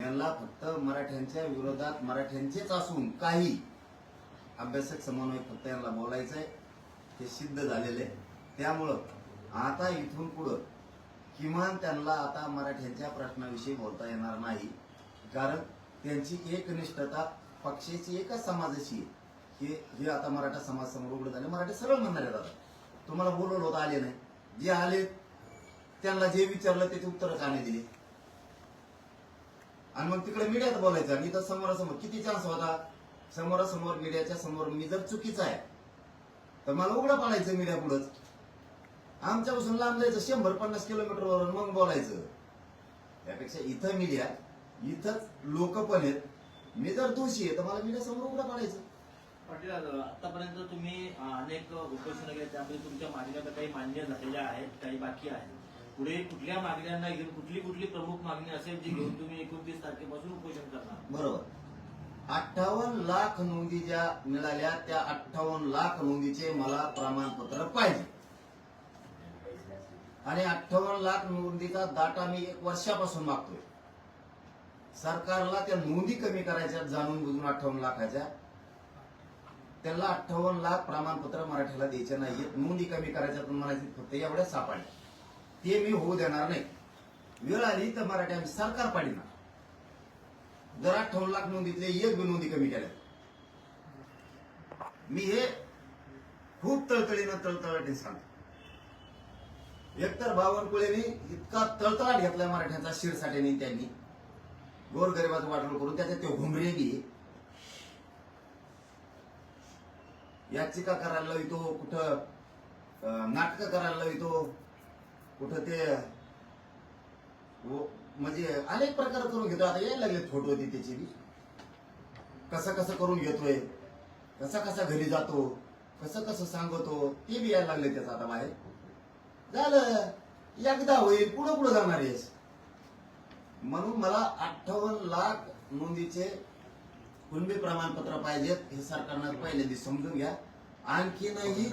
यांना फक्त मराठ्यांच्या विरोधात मराठ्यांचेच असून काही अभ्यासक समन्वय फक्त यांना बोलायचंय, हे सिद्ध झालेले. त्यामुळं आता इथून पुढं किमान त्यांना आता मराठ्यांच्या प्रश्नाविषयी बोलता येणार नाही, कारण त्यांची एकनिष्ठता पक्षाची एकच समाजाची आहे की हे आता मराठा समाज समोर उघड झाले. मराठी सरळ म्हणणारे दादा, तुम्हाला बोलवलं होतं आले नाही, जे आले त्यांना जे विचारलं त्याची उत्तरं का नाही दिली, आणि मग तिकडे मीडियात बोलायचं. आणि इथं समोरासमोर किती चान्स होता, समोरासमोर मीडियाच्या समोर मी जर चुकीचा आहे तर मला उघडं पाडायचं मीडिया पुढंच. आमच्यापासून लांब जायचं 150 किलोमीटरवरून मग बोलायचं. त्यापेक्षा इथं मीडिया, इथंच लोक पण आहेत, मी जर दोषी आहे तर मला मीडिया समोर उघडं पाडायचं. पाटील, आतापर्यंत तुम्ही अनेक उपोषण केले, त्यामध्ये तुमच्या मागण्या काही मान्य झालेल्या आहेत, काही बाकी आहेत. पुढे कुठल्या मागण्यांना घेऊन कुठली प्रमुख मागणी असेल जी घेऊन तुम्ही 29 तारखेपासून उपोषण करणार? बरोबर. 58 लाख नोंदी ज्या मिळाल्या त्या 58 लाख नोंदीचे मला प्रमाणपत्र पाहिजे. आणि 58 लाख नोंदीचा डाटा मी 1 वर्षापासून मागतोय. सरकारला त्या नोंदी कमी करायच्या जाणून बुजून 58 लाखाच्या, त्याला 58 लाख प्रमाणपत्र मराठीला द्यायचे नाहीये. नोंदी कमी करायच्या म्हणायचे फक्त एवढ्या सापडल्या, ते मी होऊ देणार नाही. वेळ आली तर मराठी आम्ही सरकार पाडीना. जर 58 लाख नोंदीतले एक बी नोंदी कमी केल्या, मी हे खूप तळतळीने सांगतो. एकतर बावनकुळेनी इतका तळतळाट घेतलाय मराठ्यांचा शिरसाट्याने, त्यांनी गोरगरिबाचं वाटोळ करून त्याच्यात ते घुमरे बी याचिका करायला लावितो, कुठं नाटकं करायला लावितो, कुठं ते म्हणजे अनेक प्रकार करून घेतो. आता यायला लागले फोटो होती त्याची बी, कसं कसं करून घेतोय, कसा घरी जातो, कसं सांगतो, ते बी यायला लागले त्याचं आता बाहेर. झालं एकदा होईल, पुढं जाणार आहेस. म्हणून मला 58 लाख नोंदीचे कुणबी प्रमाणपत्र पाहिजेत, हे सरकारनं पहिल्यांदा समजून घ्या. आणखीनही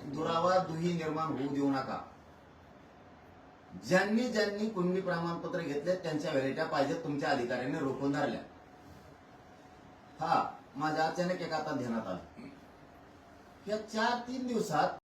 दुरावा दुही निर्माण होऊ देऊ नका. ज्यांनी कुणबी प्रमाणपत्र घेतले त्यांच्या व्हॅलिट्या पाहिजेत, तुमच्या अधिकाऱ्यांनी रोखून धरल्या. हा माझ्या अचानक एक आता ध्यानात आलं, या 4-3 दिवसात